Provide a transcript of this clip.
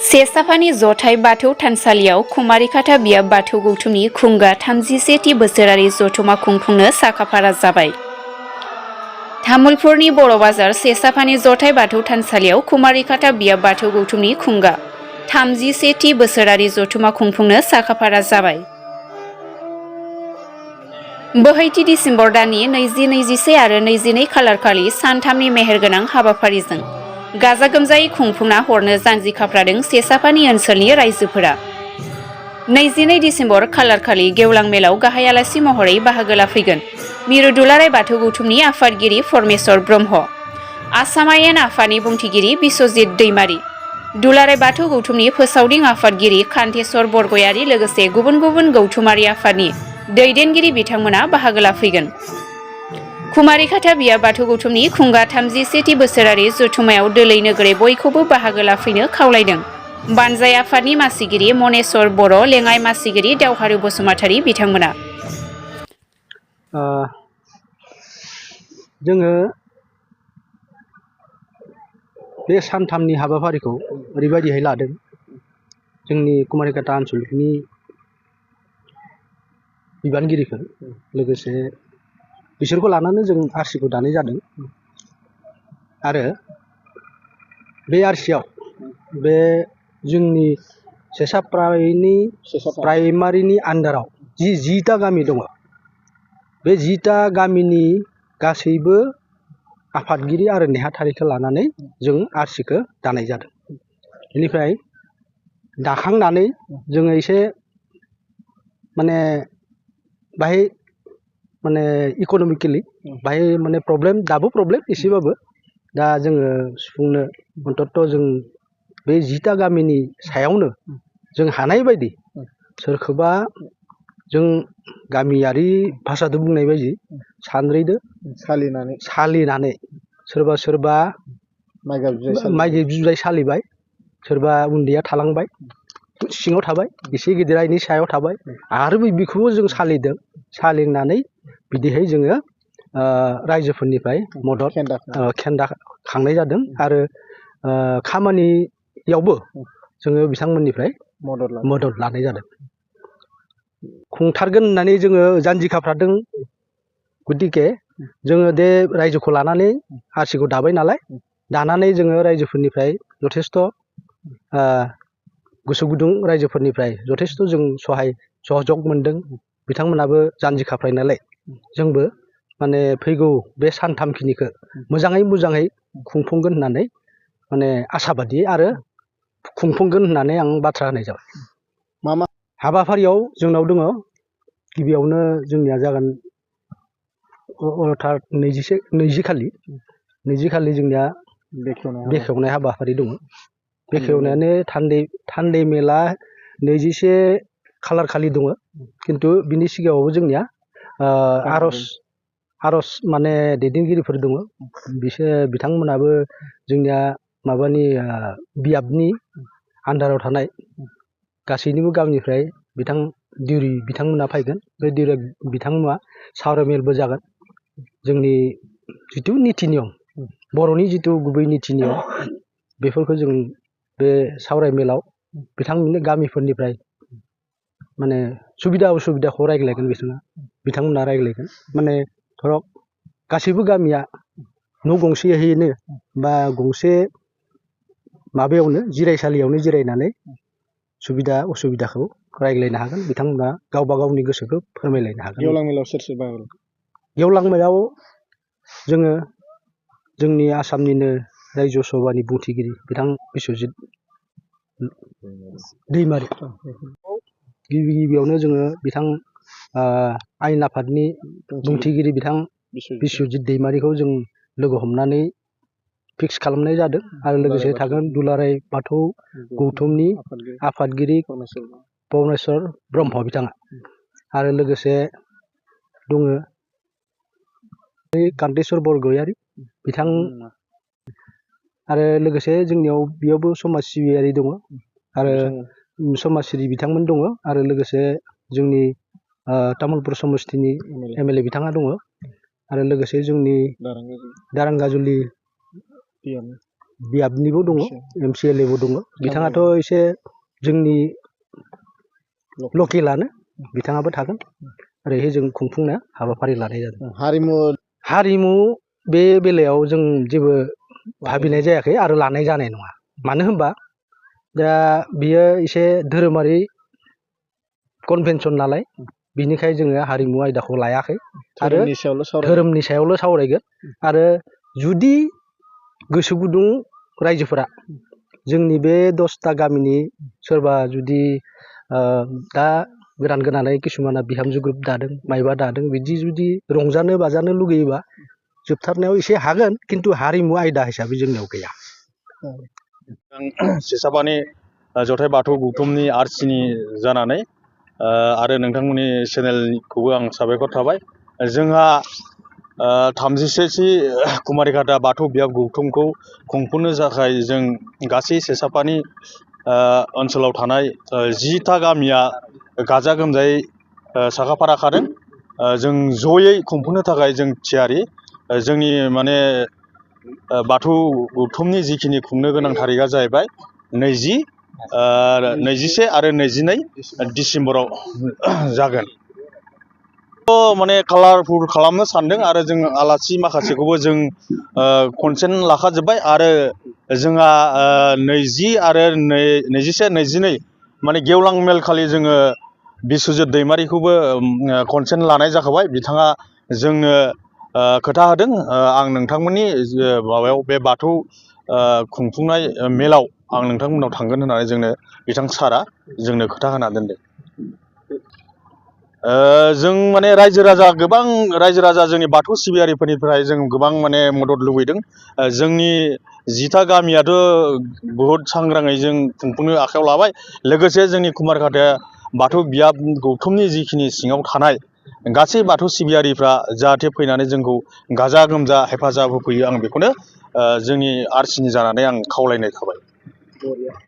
सेसाफानि जथाइ बाथौ थानसालियाव कुमारिकाटा बियाब बाथौ गौथुमनि खुंगा 31थि बोसोरारि जथुमा खुंफुंनो साखाफारा जाबाय। तामुलपुरनि बर' बाजार सेसाफानि जथाइ बाथौ थानसालियाव कुमारिकाटा बियाब बाथौ गौथुमनि खुंगा 31थि बोसोरारि जथुमा खुंफुंनो साखाफारा जाबाय। बोहैथि दिसेम्बर दाननि 20-21 आरो 22 खालारखालि सानथामनि मेहेरगोनां हाबाफारिजों गाजा गोमजायै खुंफुंना हरनो जानजि खाफ्रादों सेसाफानि ओनसोलनि रायजोफोरा। 22 दिसेम्बर खालारखालि गेवलां मेलाव गाहाय आलासि महरै बाहागो लाफैगोन मिरु दुलाराय बाथौ गौथुमनि आफादगिरि परमेश्वर ब्रह्म, आसाम आयेन आफादनि बुंथिगिरि बिस्वजित दैमारी, दुलाराय बाथौ गौथुमनि फोसावदिं आफादगिरि कान्तेश्वर बरगयारी लोगोसे गुबुन गुबुन गौथुमारि आफादनि दैदेनगिरि बिथांमोना बाहागो लाफैगोन। कुमारिकाटा बियाब बाथौ गौथुमनि खुंगा 31थि बोसोरारि जथुमायाव दोलै नोगोरै बयखौबो बाहागो लाफैनो खावलायदों बानजाय आफादनि मासिगिरि मनेस्वर बर', लेङाइ मासिगिरि दावहारु बसुमतारी बिथांमोना। जोङो बे सानथामनि हाबाफारिखौ ओरैबायदिहाय लादों। जोंनि कुमारिकाटा आनसलिकनि बिबानगिरिफोर लोगोसे बिसोरखौ लानानै जों आरसिखौ दानाय जादों आरो बे आरसियाव बे जोंनि सेसा प्राइमारिनि आन्दाराव जिथा गामि दङ, बे 10टा गामिनि गासैबो आफादगिरि आरो नेहाथारिखौ लानानै जों आरसिखौ दानाय जादों। बेनिफ्राय दाखांनानै जोङो एसे माने बाहाय माने इक'नमिकेलि बाहाय माने प्रब्लेम, दाबो प्रब्लेम एसेबाबो। दा जोङो सुफुंनो अन्तत जों बे 10टा गामिनि सायावनो जों हानाय बायदि सोरखौबा जों गामियारि भाषादो बुंनाय बायदि सानद्रैदो सालिनानै सोरबा माइ बिजुजाय सालिबाय, सोरबा उन्दैया थालांबाय सिङाव थाबाय, एसे गिदिरा इनि सायाव थाबाय आरो बेखौबो जों सालिदों। सालिनानै बिदिहाय जोङो रायजोफोरनिफ्राय मदद खेन्दा खांनाय जादों आरो खामानियावबो जोङो बिथांमोननिफ्राय मदद लानाय जादों। खुंथारगोन होननानै जोङो जानजि खाफ्रादों। गतिके जोङो बे रायजोखौ लानानै आरसिखौ दाबाय नालाय, दानानै जोङो रायजोफोरनिफ्राय जथेस्थ' गोसो गुदुं रायजोफोरनिफ्राय जथेस्थ' जों सहाय सहजग मोनदों। बिथांमोनाबो जानजि खाफ्राय नालाय जोंबो माने फैगौ बे सानथामखिनिखौ मोजाङै खुंफुंगोन होननानै माने आसाबादि आरो खुंफुंगोन होननानै आं बाथ्रा होनाय जाबाय। मा हाबाफारियाव जोंनाव दङ, गिबियावनो जोंनिया जागोन 20 खालि जोंनिया बेखेवनाय हाबाफारि दङ। बेखेवनायानो थान्दै मेला 21 खालार खालि दङ, खिन्थु बिनि सिगाङावबो जोंनिया आर'ज माने दैदेनगिरिफोर दङ। बिथांमोनाबो जोंनिया माबानि बियाबनि आन्दाराव थानाय गासैनिबो गामिनिफ्राय दिउरि बिथांमोना फैगोन। बे दिउरि बिथांमोना सावरायमेलबो जागोन। जोंनि जिथु निति नियम, बर'नि जिथु गुबै निति नियम, बेफोरखौ जों बे सावरायमेलाव बिथांमोननि गामिफोरनिफ्राय माने सुबिदा उसुबिदाखौ रायज्लायगोन। बिथांमोना रायज्लायगोन। माने धरक गासैबो गामिया न' गंसेयैनो बा गंसे माबायावनो जिरायसालियावनो जिरायनानै सुबिदा उसुबिदाखौ रायज्लायनो हागोन। बिथांमोना गावबा गावनि गोसोखौ फोरमायलायनो हागोन। गेवलां मेलाव सोर सोर बाहागो? गेवलां मेलाव जोङो जोंनि आसामनिनो रायजो सभानि बुंथिगिरि बिथां बिस्वजित दैमारी, गिबियावनो जोङो बिथां आयेन आफादनि बुंथिगिरि बिथां बिस्वजित दैमारीखौ जों लोगो हमनानै फिक्स खालामनाय जादों आरो लोगोसे थागोन दुलाराय बाथौ गौथुमनि आफादगिरि परमेश्वर ब्रह्म बिथाङा, आरो लोगोसे दङ कान्तेश्वर बरगयारी बिथां, आरो लोगोसे जोंनियाव बेयावबो समाज सिबियारि दङ आरो समाज सिबि बिथांमोन दङ, आरो लोगोसे जोंनि तामुलपुर समस्तिनि MLA बिथाङा दङ, आरो लोगोसे जोंनि दारांगाजुलि बियाबनिबो दङ MCLA बो दङ बिथाङाथ' एसे जोंनि लकेलानो बिथाङाबो थागोन ओरैहाय जों खुंफुंनो हाबाफारि लानाय जादों। हारिमु बे बेलायाव जों जेबो भाबिनाय जायाखै आरो लानाय जानाय नङा मानो होनबा दा बियो एसे धोरोमारि कनभेनसन नालाय बिनिखाय जोङो हारिमु आयदाखौ लायाखै आरो धोरोमनि सायावल' सावरायगोन आरो जुदि गोसो गुदुं रायजोफोरा जोंनि बे 10टा गामिनि सोरबा जुदि दा गोदानै किसुमाना बिहामजो ग्रुप दादों माइबा दादों बिदि जुदि रंजानो बाजानो लुगैयोबा जोबथारनायाव एसे हागोन किन्तु हारिमु आयदा हिसाबै जोंनियाव गैया। सेसाफानि जथाय बाथौ गौथुमनि आरसिनि जानानै आरो नोंथांमोननि चेनेलखौबो आं साबायखर थाबाय। जोंहा 36थि कुमारिघाटा बाथौ बियाब गौथुमखौ खुंफुंनो थाखाय जों गासै सेसाफानि ओनसोलाव थानाय 10टा गामिया गाजा गोमजायै साखाफारा खादों। जों जयै खुंफुंनो थाखाय जों थियारि। जोंनि माने बाथौ गौथुमनि जिखिनि खुंनो गोनां थारिखआ जाहैबाय 20, 21 आरो 22 डिसेम्बराव जागोन। माने कालारफुल खालामनो सानदों आरो जों आलासि माखासेखौबो जों कनसेन्ट लाखाजोब्बाय आरो जोंहा 20 आरो 21, 22 माने गेवलां मेल खालि जोङो बिस्वजित दैमारिखौबो कनसेन्ट लानाय जाखाबाय। बिथाङा जोंनो खोथा होदों आं नोंथांमोननि माबायाव बे बाथौ खुंफुंनाय मेलाव आं नोंथांमोननाव थांगोन होननानै जोंनो बिथां सारा जोंनो खोथा होना दोनदों। जों माने गोबां रायजो राजा जोंनि बाथौ सिबियारिफोरनिफ्राय जों गोबां माने मदद लुबैदों। जोंनि 10टा गामियाथ' बहुद सांग्राङै जों खुंफुंनो आखायाव लाबाय। लोगोसे जोंनि कुमारिघाटा बाथौ बियाब गौथुमनि जिखिनि सिङाव थानाय गासै बाथौ सिबियारिफ्रा जाहाथे फैनानै जोंखौ गाजा गोमजा हेफाजाब होफैयो आं बेखौनो जोंनि आरसिनि जानानै आं खावलायनाय थाबाय।